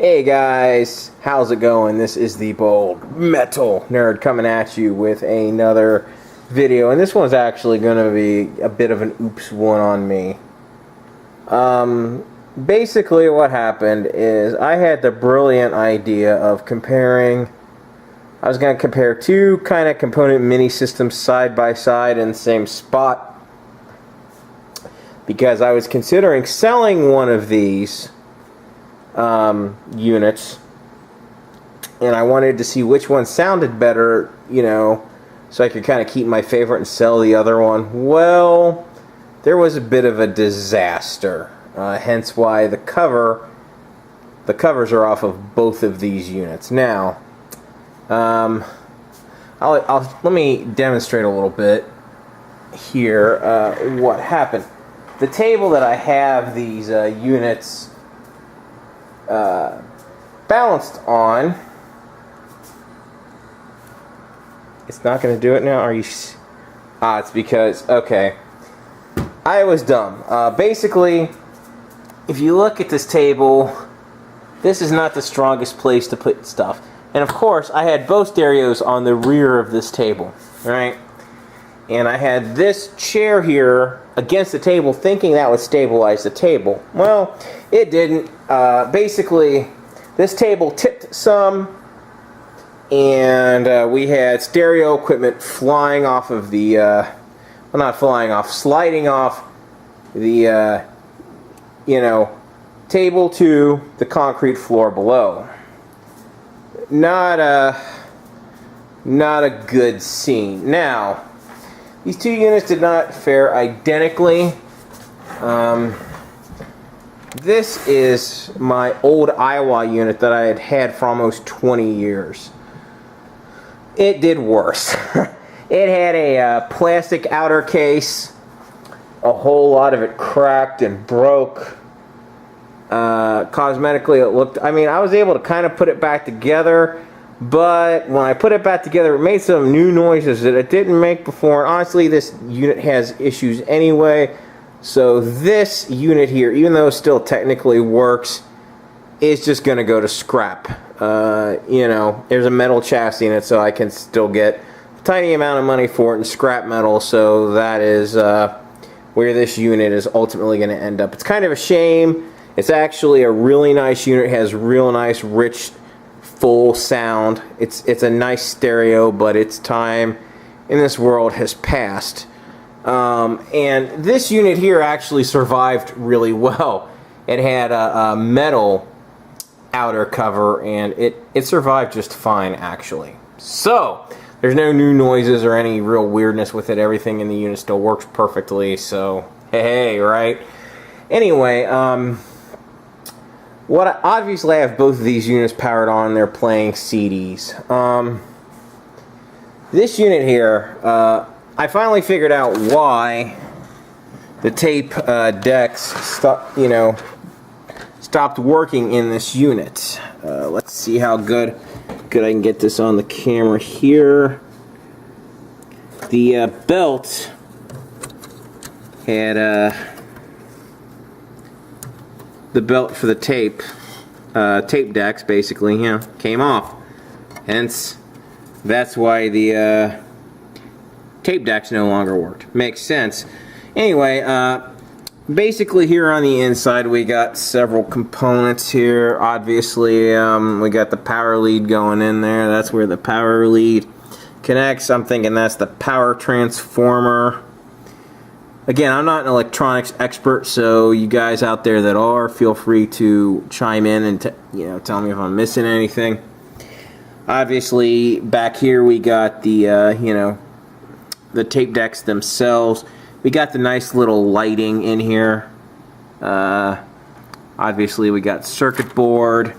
Hey guys, how's it going? This is the Bold Metal Nerd coming at you with another video, and this one's actually going to be a bit of an oops one on me. Basically what happened is I had the brilliant idea of comparing. I was going to compare two kind of component mini systems side by side in the same spot because I was considering selling one of these units, and I wanted to see which one sounded better, you know, so I could kind of keep my favorite and sell the other one. Well, there was a bit of a disaster, hence why the covers are off of both of these units. Now, let me demonstrate a little bit here what happened. The table that I have these units balanced on, it's not going to do it now. Are you? It's because, okay, I was dumb. Basically, if you look at this table, this is not the strongest place to put stuff. And of course, I had both stereos on the rear of this table, right? And I had this chair here against the table, thinking that would stabilize the table. Well, it didn't. Basically, this table tipped some, and we had stereo equipment flying off of the, well, not flying off, sliding off the, table to the concrete floor below. Not a good scene. Now, these two units did not fare identically. This is my old Iowa unit that I had had for almost 20 years. It did worse. It had a plastic outer case. A whole lot of it cracked and broke. Cosmetically, it looked, I mean, I was able to kind of put it back together, but when I put it back together, it made some new noises that it didn't make before. And honestly, this unit has issues anyway. So this unit here, even though it still technically works, is just going to go to scrap. There's a metal chassis in it, so I can still get a tiny amount of money for it in scrap metal. So that is where this unit is ultimately going to end up. It's kind of a shame. It's actually a really nice unit. It has real nice, rich, full sound. It's a nice stereo, but its time in this world has passed. And this unit here actually survived really well. It had a metal outer cover, and it survived just fine, actually. So, there's no new noises or any real weirdness with it. Everything in the unit still works perfectly, so hey, right? Anyway, obviously I have both of these units powered on. They're playing CDs. This unit here, I finally figured out why the tape decks stopped working in this unit. Let's see how good I can get this on the camera here. The belt had the belt for the tape decks basically, came off. Hence, that's why the tape decks no longer worked. Makes sense. Anyway, basically here on the inside we got several components here. Obviously, we got the power lead going in there. That's where the power lead connects. I'm thinking that's the power transformer. Again, I'm not an electronics expert, so you guys out there that are, feel free to chime in and tell me if I'm missing anything. Obviously, back here we got the the tape decks themselves. We got the nice little lighting in here. Obviously, we got circuit board.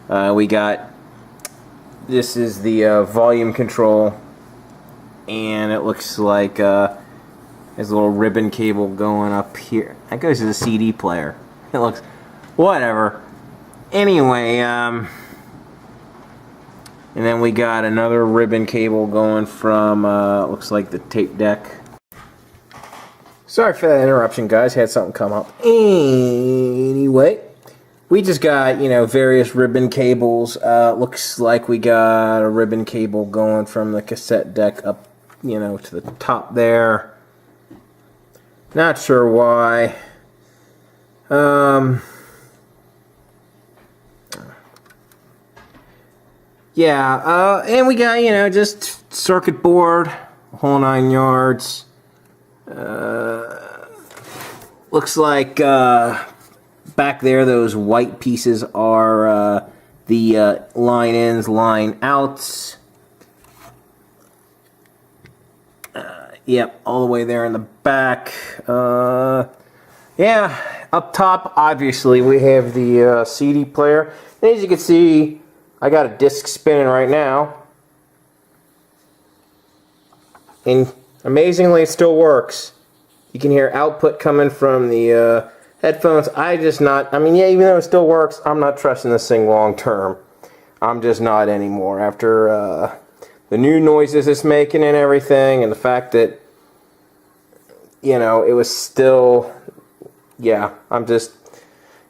This is the volume control, and it looks like there's a little ribbon cable going up here. That goes to the CD player. It looks, whatever. Anyway, and then we got another ribbon cable going from, looks like the tape deck. Sorry for that interruption, guys. Had something come up. Anyway, we just got, you know, various ribbon cables. Looks like we got a ribbon cable going from the cassette deck up, you know, to the top there. Not sure why. Yeah, and we got, you know, just circuit board, whole 9 yards. Looks like back there, those white pieces are the line ins, line outs. Yep, all the way there in the back. Yeah, up top, obviously, we have the CD player. And as you can see, I got a disc spinning right now. And amazingly, it still works. You can hear output coming from the headphones. I mean, yeah, even though it still works, I'm not trusting this thing long term. I'm just not anymore. After the new noises it's making and everything, and the fact that, you know, it was still, yeah,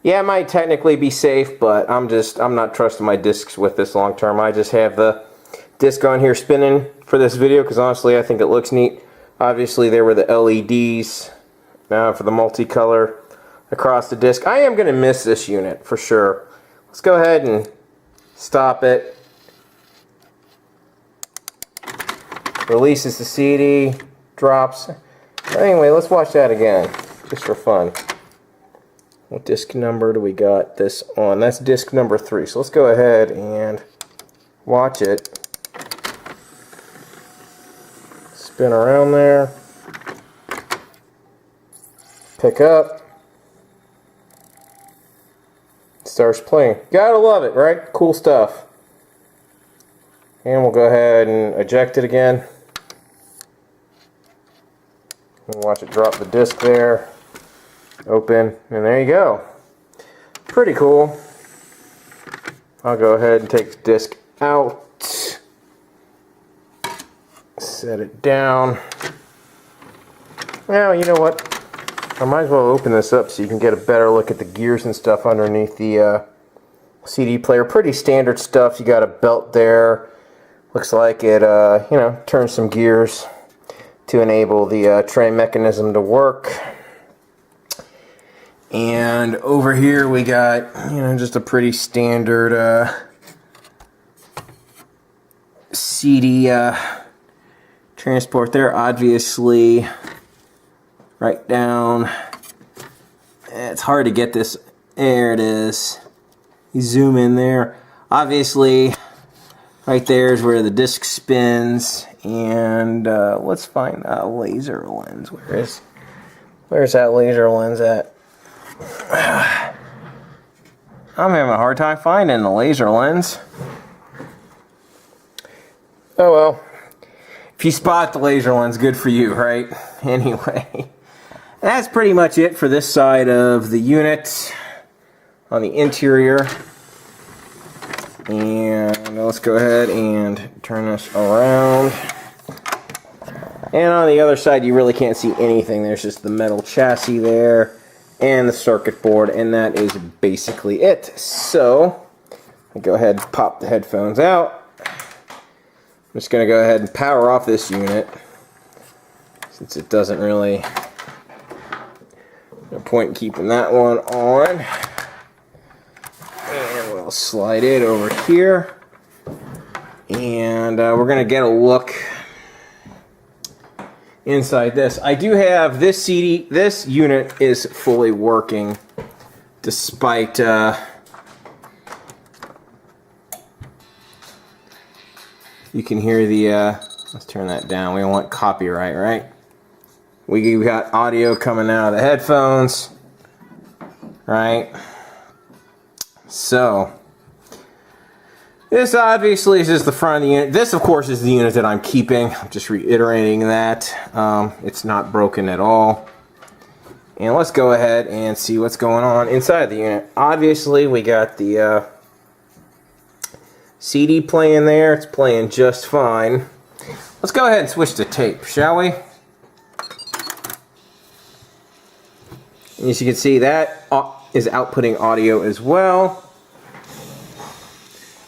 yeah, it might technically be safe, but I'm not trusting my discs with this long term. I just have the disc on here spinning for this video because honestly I think it looks neat. Obviously there were the LEDs for the multicolor across the disc. I am going to miss this unit for sure. Let's go ahead and stop it. Releases the CD, drops. Anyway, let's watch that again just for fun. What disc number do we got this on? That's disc number 3. So let's go ahead and watch it. Spin around there. Pick up. Starts playing. Gotta love it, right? Cool stuff. And we'll go ahead and eject it again. And watch it drop the disc there. Open, and there you go. Pretty cool. I'll go ahead and take the disc out. Set it down. Now, you know what? I might as well open this up so you can get a better look at the gears and stuff underneath the CD player. Pretty standard stuff. You got a belt there. Looks like it, you know, turns some gears to enable the tray mechanism to work. And over here we got, you know, just a pretty standard CD transport there. Obviously, right down. It's hard to get this. There it is. You zoom in there. Obviously, right there is where the disc spins. And let's find that laser lens. Where's that laser lens at? I'm having a hard time finding the laser lens. Oh well. If you spot the laser lens, good for you, right? Anyway, that's pretty much it for this side of the unit on the interior. And let's go ahead and turn this around. And on the other side, you really can't see anything. There's just the metal chassis there and the circuit board, and that is basically it. So, I'll go ahead and pop the headphones out. I'm just going to go ahead and power off this unit, since it doesn't really, no point in keeping that one on. And we'll slide it over here, and we're going to get a look inside this. I do have this CD, this unit is fully working despite you can hear the let's turn that down. We don't want copyright, right? We got audio coming out of the headphones, right? So this obviously is just the front of the unit. This, of course, is the unit that I'm keeping. I'm just reiterating that. It's not broken at all. And let's go ahead and see what's going on inside the unit. Obviously, we got the CD playing there. It's playing just fine. Let's go ahead and switch to tape, shall we? And as you can see, that is outputting audio as well.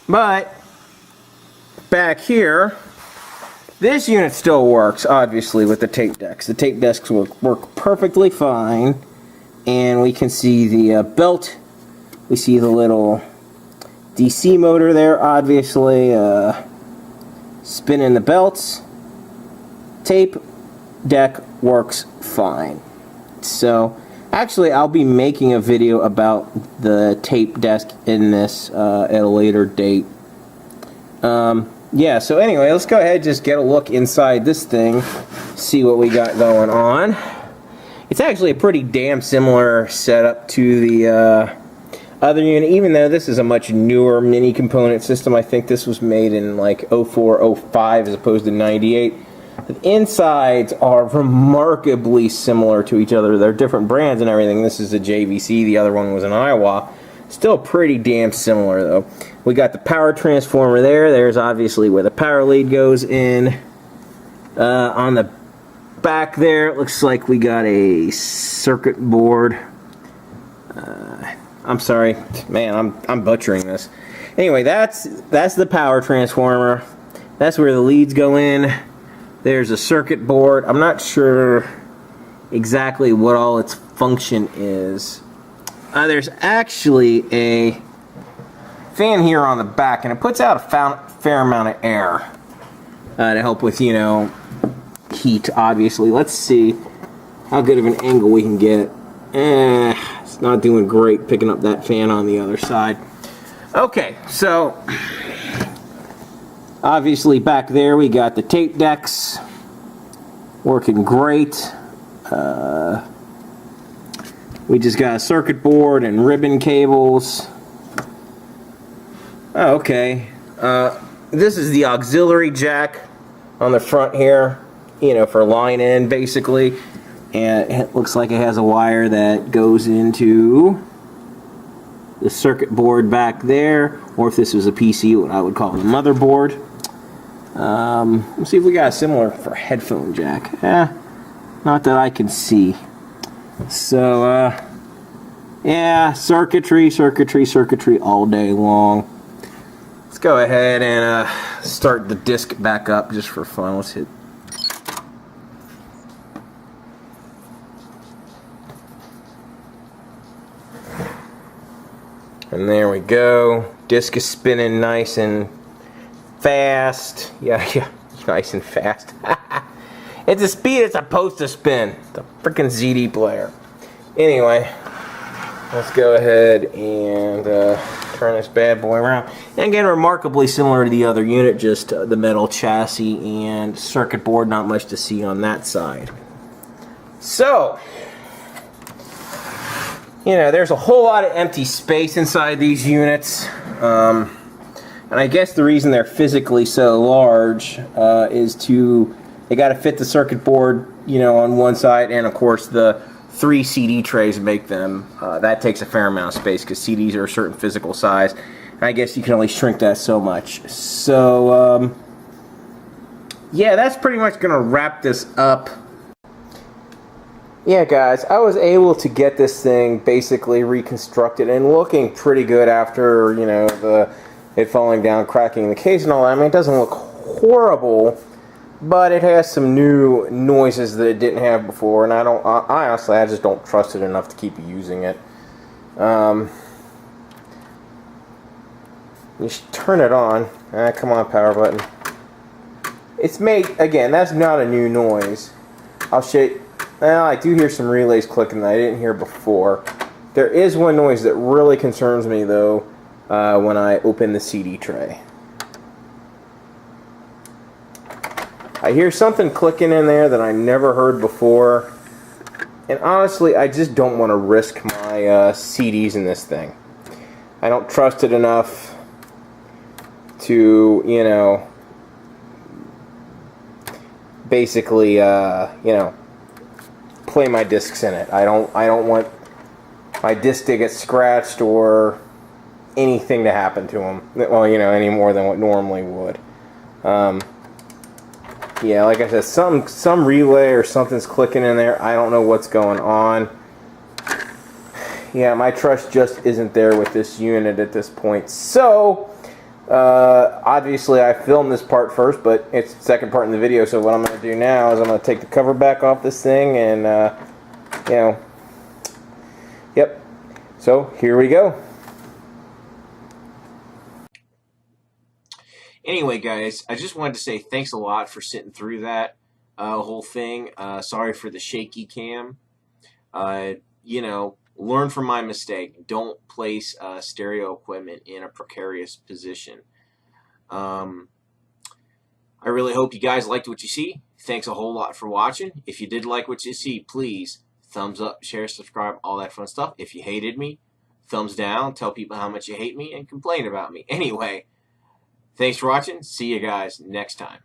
But back here, this unit still works, obviously, with the tape decks. The tape decks work perfectly fine, and we can see the belt. We see the little DC motor there, obviously, spinning the belts. Tape deck works fine. So, actually, I'll be making a video about the tape deck in this at a later date. Yeah, so anyway, let's go ahead and just get a look inside this thing, see what we got going on. It's actually a pretty damn similar setup to the other unit, even though this is a much newer mini component system. I think this was made in like 04, 05 as opposed to 98. The insides are remarkably similar to each other. They're different brands and everything. This is a JVC, the other one was an Iowa. Still pretty damn similar though. We got the power transformer there. There's obviously where the power lead goes in. On the back there, it looks like we got a circuit board. I'm sorry, man, I'm butchering this. Anyway, that's the power transformer. That's where the leads go in. There's a circuit board. I'm not sure exactly what all its function is. There's actually a fan here on the back, and it puts out a fair amount of air to help with, you know, heat, obviously. Let's see how good of an angle we can get. It's not doing great picking up that fan on the other side. Okay, so obviously back there we got the tape decks working great. We just got a circuit board and ribbon cables. Oh, okay. This is the auxiliary jack on the front here, you know, for line in basically. And it looks like it has a wire that goes into the circuit board back there, or if this was a PC, what I would call the motherboard. Let's see if we got a similar for headphone jack. Not that I can see. So, yeah, circuitry all day long. Let's go ahead and start the disc back up just for fun. Let's hit. And there we go. Disc is spinning nice and fast. Yeah, nice and fast. It's the speed it's supposed to spin. The freaking ZD player. Anyway, let's go ahead and turn this bad boy around. And again, remarkably similar to the other unit, just the metal chassis and circuit board. Not much to see on that side. So, you know, there's a whole lot of empty space inside these units. And I guess the reason they're physically so large is they got to fit the circuit board, you know, on one side, and of course the 3 CD trays make them. That takes a fair amount of space because CDs are a certain physical size. And I guess you can only shrink that so much. So, yeah, that's pretty much going to wrap this up. Yeah, guys, I was able to get this thing basically reconstructed and looking pretty good after, you know, it falling down, cracking the case and all that. I mean, it doesn't look horrible, but it has some new noises that it didn't have before, and I honestly, I just don't trust it enough to keep using it. You should turn it on. Come on, power button. It's made, again, that's not a new noise. I'll show you. Well, I do hear some relays clicking that I didn't hear before. There is one noise that really concerns me, though, when I open the CD tray. I hear something clicking in there that I never heard before. And honestly, I just don't want to risk my CDs in this thing. I don't trust it enough to, you know, basically, you know, play my discs in it. I don't want my disc to get scratched or anything to happen to them. Well, you know, any more than what normally would. Yeah, like I said, some relay or something's clicking in there. I don't know what's going on. yeah, my trust just isn't there with this unit at this point. So, obviously I filmed this part first, but it's the second part in the video, so what I'm going to do now is I'm going to take the cover back off this thing and, you know, yep. So, here we go. Anyway, guys, I just wanted to say thanks a lot for sitting through that whole thing. Sorry for the shaky cam. You know, learn from my mistake. Don't place stereo equipment in a precarious position. I really hope you guys liked what you see. Thanks a whole lot for watching. If you did like what you see, please thumbs up, share, subscribe, all that fun stuff. If you hated me, thumbs down. Tell people how much you hate me and complain about me. Anyway, thanks for watching. See you guys next time.